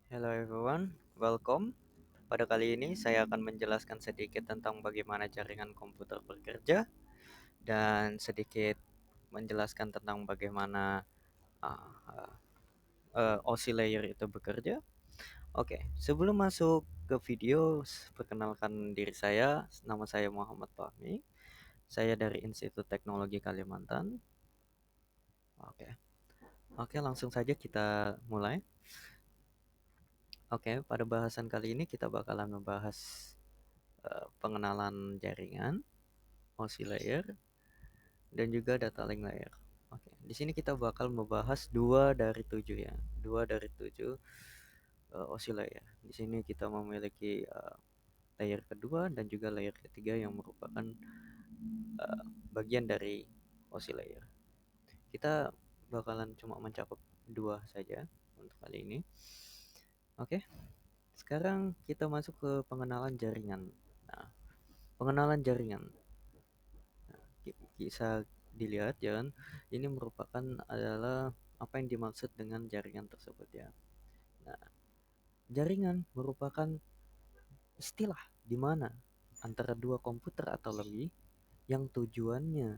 Hello everyone, welcome. Pada kali ini saya akan menjelaskan sedikit tentang bagaimana jaringan komputer bekerja dan sedikit menjelaskan tentang bagaimana uh, uh, OSI layer itu bekerja. Oke, sebelum masuk ke video, perkenalkan diri saya. Nama saya Muhammad Fahmi. Saya dari Institut Teknologi Kalimantan. Oke, oke, langsung saja kita mulai. Oke, pada bahasan kali ini kita bakalan membahas pengenalan jaringan, OSI layer, dan juga data link layer. Oke, di sini kita bakal membahas 2 dari 7 ya, 2 dari 7 OSI layer. Di sini kita memiliki layer kedua dan juga layer ketiga yang merupakan bagian dari OSI layer. Kita bakalan cuma mencakup 2 saja untuk kali ini. Oke, sekarang kita masuk ke pengenalan jaringan. Nah, pengenalan jaringan. Bisa dilihat ya kan, ini merupakan adalah apa yang dimaksud dengan jaringan tersebut ya. Nah, jaringan merupakan istilah di mana antara dua komputer atau lebih yang tujuannya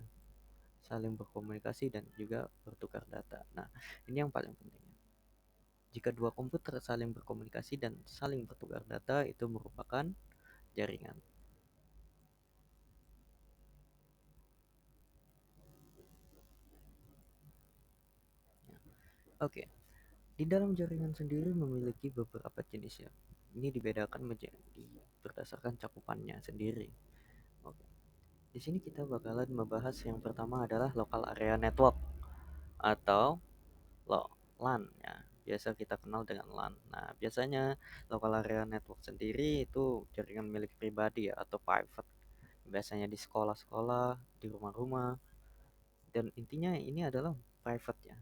saling berkomunikasi dan juga bertukar data. Nah, ini yang paling penting. Jika dua komputer saling berkomunikasi dan saling bertukar data, itu merupakan jaringan. Oke, di dalam jaringan sendiri memiliki beberapa jenis ya. Ini dibedakan menjadi berdasarkan cakupannya sendiri. Oke. Di sini kita bakalan membahas yang pertama adalah local area network atau LAN ya. Biasa kita kenal dengan LAN. Nah, biasanya local area network sendiri itu jaringan milik pribadi ya atau private. Biasanya di sekolah-sekolah, di rumah-rumah, dan intinya ini adalah private ya.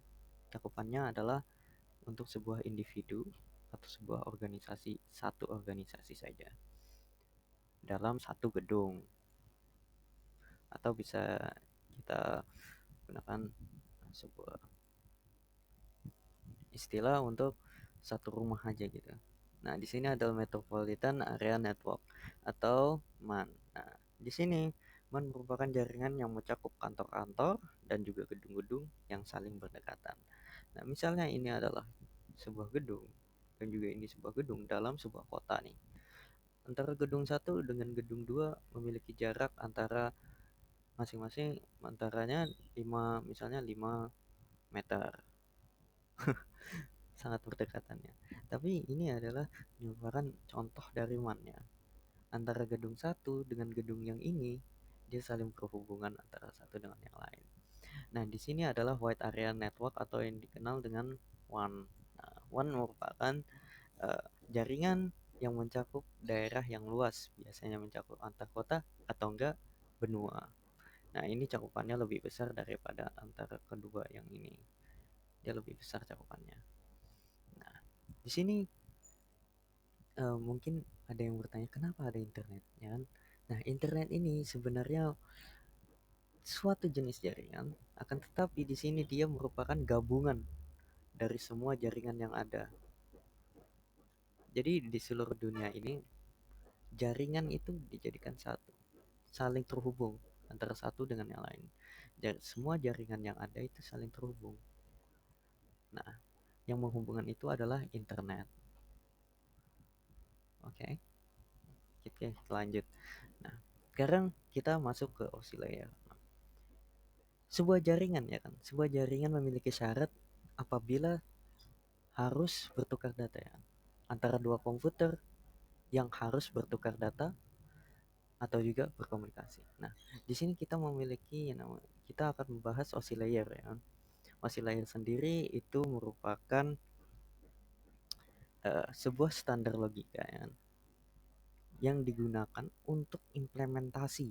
Cakupannya adalah untuk sebuah individu atau sebuah organisasi, satu organisasi saja dalam satu gedung, atau bisa kita gunakan sebuah istilah untuk satu rumah aja gitu. Nah, di sini ada Metropolitan Area Network atau MAN. Nah, di sini MAN merupakan jaringan yang mencakup kantor-kantor dan juga gedung-gedung yang saling berdekatan. Nah, misalnya ini adalah sebuah gedung dan juga ini sebuah gedung dalam sebuah kota nih. Antara gedung satu dengan gedung dua memiliki jarak antara masing-masing antaranya 5, misalnya 5 meter. Sangat berdekatannya. Tapi ini adalah merupakan contoh dari MAN ya. Antara gedung satu dengan gedung yang ini dia saling berhubungan antara satu dengan yang lain. Nah, di sini adalah wide area network atau yang dikenal dengan WAN. Nah, WAN merupakan jaringan yang mencakup daerah yang luas, biasanya mencakup antar kota atau enggak benua. Nah, ini cakupannya lebih besar daripada antara kedua yang ini. Dia lebih besar cakupannya. Nah, di sini mungkin ada yang bertanya kenapa ada internet, ya kan? Nah, internet ini sebenarnya suatu jenis jaringan, akan tetapi di sini dia merupakan gabungan dari semua jaringan yang ada. Jadi di seluruh dunia ini jaringan itu dijadikan satu, saling terhubung antara satu dengan yang lain. Semua jaringan yang ada itu saling terhubung. Nah, yang menghubungkan itu adalah internet. Oke, kita lanjut. Nah, sekarang kita masuk ke OSI layer. Sebuah jaringan ya kan, sebuah jaringan memiliki syarat apabila harus bertukar data ya, antara dua komputer yang harus bertukar data atau juga berkomunikasi. Nah, di sini kita memiliki yang namanya, kita akan membahas OSI layer ya kan. OSI layer sendiri itu merupakan sebuah standar logika ya kan, yang digunakan untuk implementasi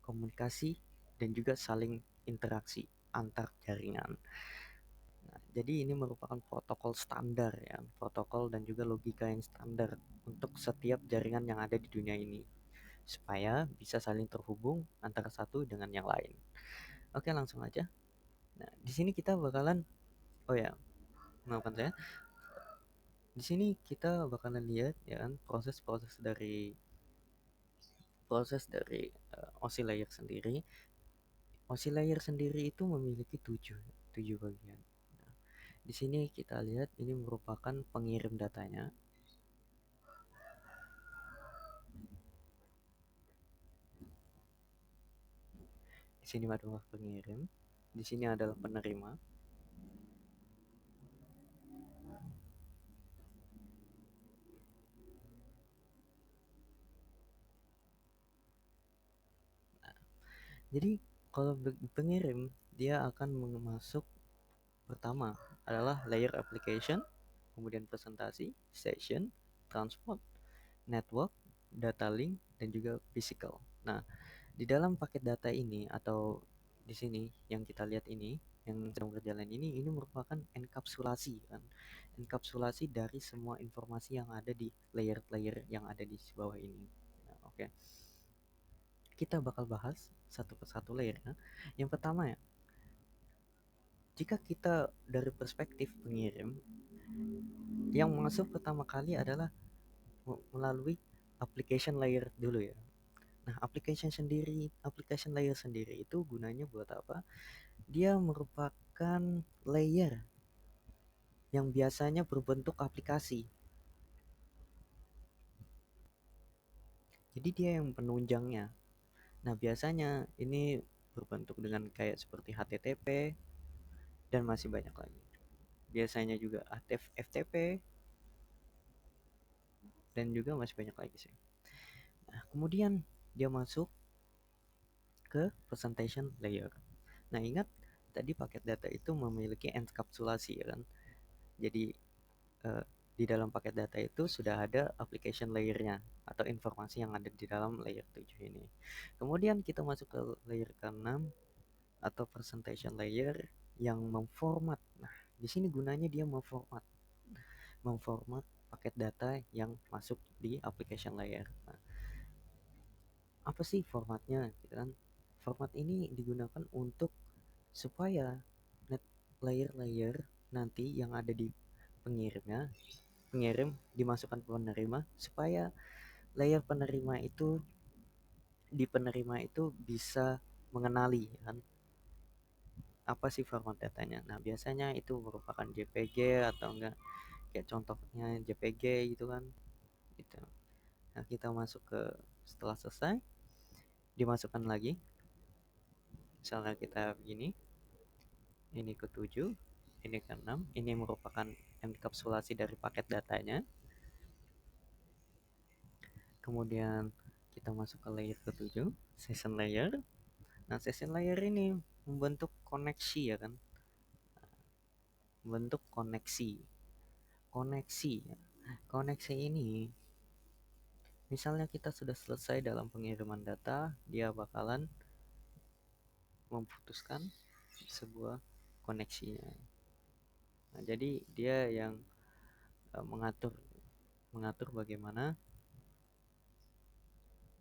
komunikasi dan juga saling interaksi antar jaringan. Nah, jadi ini merupakan protokol standar ya, protokol dan juga logika yang standar untuk setiap jaringan yang ada di dunia ini supaya bisa saling terhubung antara satu dengan yang lain. Oke, langsung aja. Nah, di sini kita bakalan, oh ya, maafkan saya. Di sini kita bakalan lihat ya kan proses dari OC layer sendiri. OC layer sendiri itu memiliki tujuh bagian. Nah, di sini kita lihat ini merupakan pengirim datanya. Di sini adalah pengirim, di sini adalah penerima. Jadi kalau pengirim dia akan masuk pertama adalah layer application, kemudian presentasi, session, transport, network, data link, dan juga physical. Nah, di dalam paket data ini atau di sini yang kita lihat ini, yang sedang berjalan ini merupakan enkapsulasi kan. Enkapsulasi dari semua informasi yang ada di layer-layer yang ada di bawah ini. Nah, oke. Kita bakal bahas satu persatu layernya. Yang pertama ya, jika kita dari perspektif pengirim, yang masuk pertama kali adalah melalui application layer dulu ya. Nah, application layer sendiri itu gunanya buat apa? Dia merupakan layer yang biasanya berbentuk aplikasi. Jadi dia yang penunjangnya. Nah, biasanya ini berbentuk dengan kayak seperti HTTP dan masih banyak lagi. Biasanya juga FTP dan juga masih banyak lagi sih. Nah, kemudian dia masuk ke presentation layer. Nah, ingat tadi paket data itu memiliki enkapsulasi ya kan. Jadi di dalam paket data itu sudah ada application layernya atau informasi yang ada di dalam layer 7 ini. Kemudian kita masuk ke layer ke-6 atau presentation layer yang memformat. Nah, di sini gunanya dia memformat paket data yang masuk di application layer. Nah, apa sih formatnya gitu kan? Format ini digunakan untuk supaya net layer-layer nanti yang ada di pengirim dimasukkan ke penerima supaya layer penerima itu bisa mengenali kan apa sih format datanya. Nah, biasanya itu merupakan JPG atau enggak kayak contohnya JPG gitu kan. Gitu. Nah, kita masuk ke setelah selesai dimasukkan lagi. Misalnya kita begini, ini ke-7, ini ke-6, ini merupakan enkapsulasi dari paket datanya. Kemudian kita masuk ke layer ke-7, session layer. Nah, session layer ini membentuk koneksi ya kan, membentuk koneksi. Koneksi ini, misalnya kita sudah selesai dalam pengiriman data, dia bakalan memutuskan sebuah koneksinya. Nah, jadi dia yang mengatur mengatur bagaimana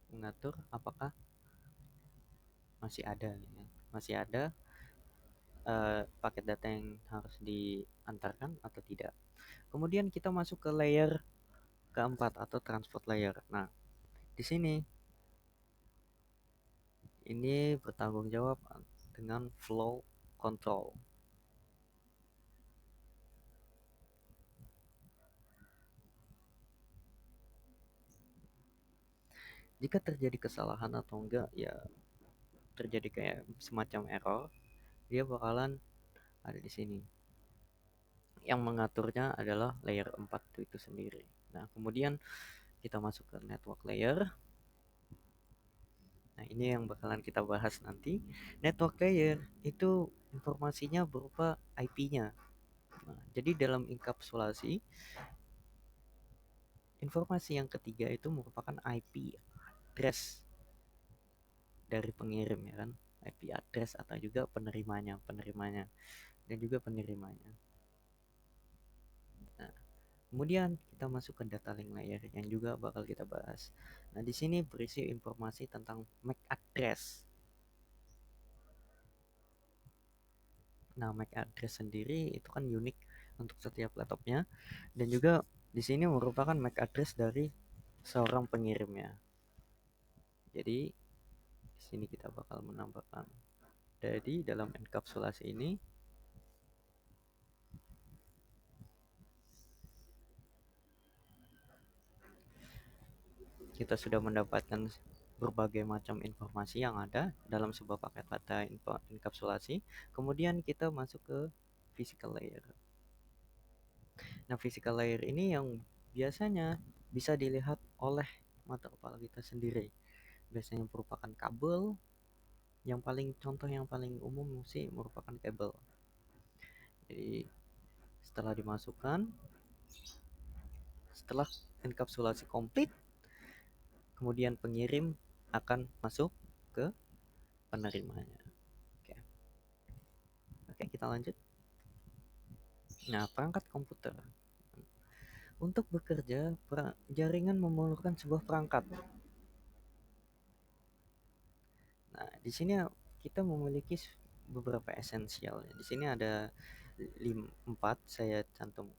mengatur apakah masih ada paket data yang harus diantarkan atau tidak. Kemudian kita masuk ke layer keempat atau transport layer. Nah, di sini ini bertanggung jawab dengan flow control. Jika terjadi kesalahan atau enggak, ya terjadi kayak semacam error, dia bakalan ada di sini. Yang mengaturnya adalah layer 4 itu sendiri. Nah, kemudian kita masuk ke network layer. Nah, ini yang bakalan kita bahas nanti. Network layer itu informasinya berupa IP-nya. Nah, jadi dalam enkapsulasi, informasi yang ketiga itu merupakan IP address dari pengirim ya kan. IP address atau juga penerimanya dan juga pengirimanya. Nah, kemudian kita masuk ke data link layer yang juga bakal kita bahas. Nah, di sini berisi informasi tentang MAC address. Nah, MAC address sendiri itu kan unik untuk setiap laptopnya dan juga Di sini merupakan MAC address dari seorang pengirimnya. Jadi di sini kita bakal menambahkan. Jadi dalam enkapsulasi ini kita sudah mendapatkan berbagai macam informasi yang ada dalam sebuah paket data enkapsulasi. Kemudian kita masuk ke physical layer. Nah, physical layer ini yang biasanya bisa dilihat oleh mata kepala kita sendiri. Biasanya merupakan kabel, contoh yang paling umum sih merupakan kabel. Jadi setelah dimasukkan, setelah enkapsulasi komplit, kemudian pengirim akan masuk ke penerimanya. Oke, oke, kita lanjut. Nah, perangkat komputer. Untuk bekerja, jaringan memerlukan sebuah perangkat. Nah, di sini kita memiliki beberapa esensial. Di sini ada 4, saya cantum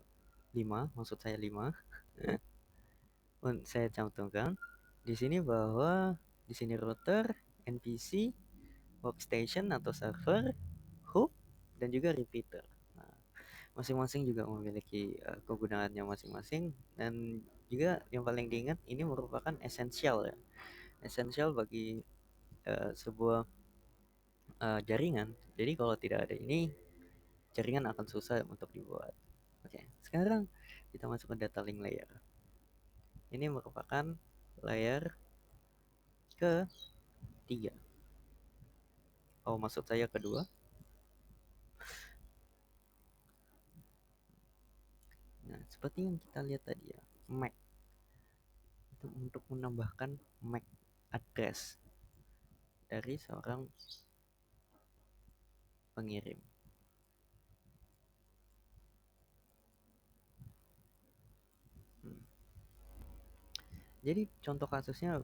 5, maksud saya 5. Saya cantumkan di sini bahwa di sini router, NPC, workstation atau server, hub, dan juga repeater. Nah, masing-masing juga memiliki kegunaannya masing-masing, dan juga yang paling diingat ini merupakan esensial ya. Esensial bagi sebuah jaringan. Jadi kalau tidak ada ini, jaringan akan susah untuk dibuat. Oke, sekarang kita masuk ke data link layer. Ini merupakan layer ketiga. Oh, maksud saya kedua. Nah, seperti yang kita lihat tadi ya, MAC itu untuk menambahkan MAC address dari seorang pengirim. Hmm. Jadi contoh kasusnya,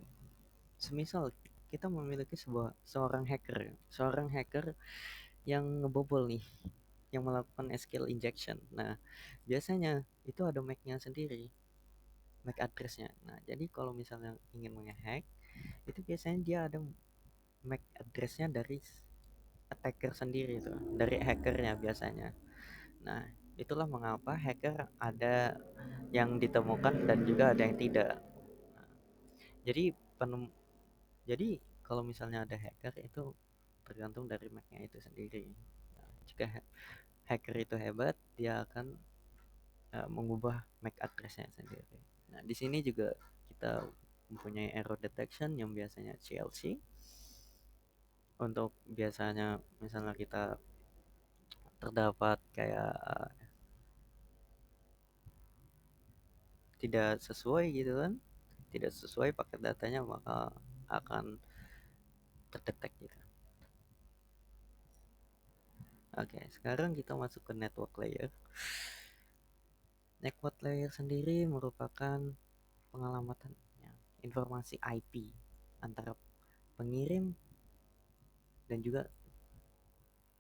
semisal kita memiliki seorang hacker yang ngebobol nih, yang melakukan SQL injection. Nah, biasanya itu ada MAC-nya sendiri, MAC address-nya. Nah, jadi kalau misalnya ingin menghack, itu biasanya dia ada MAC address-nya dari attacker sendiri itu, dari hackernya biasanya. Nah, itulah mengapa hacker ada yang ditemukan dan juga ada yang tidak. Nah, jadi jadi kalau misalnya ada hacker itu tergantung dari MAC-nya itu sendiri. Nah, jika hacker itu hebat, dia akan mengubah MAC address-nya sendiri. Nah, di sini juga kita mempunyai error detection yang biasanya CLC. Untuk biasanya misalnya kita terdapat kayak tidak sesuai gitu kan, tidak sesuai paket datanya, maka akan terdetek gitu. Oke, sekarang kita masuk ke network layer. Network layer sendiri merupakan pengalamatan informasi IP antara pengirim dan juga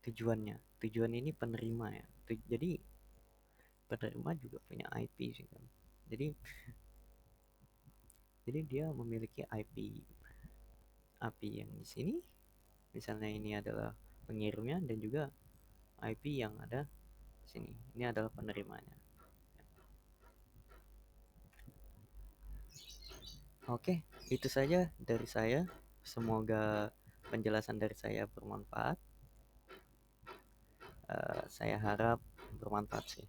tujuannya. Tujuan ini penerima ya. Jadi penerima juga punya IP sih kan. Jadi dia memiliki IP yang di sini. Misalnya ini adalah pengirimnya dan juga IP yang ada di sini. Ini adalah penerimanya. Oke, itu saja dari saya. Semoga penjelasan dari saya bermanfaat. Saya harap bermanfaat sih.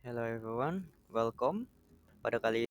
Hello everyone, welcome. Pada kali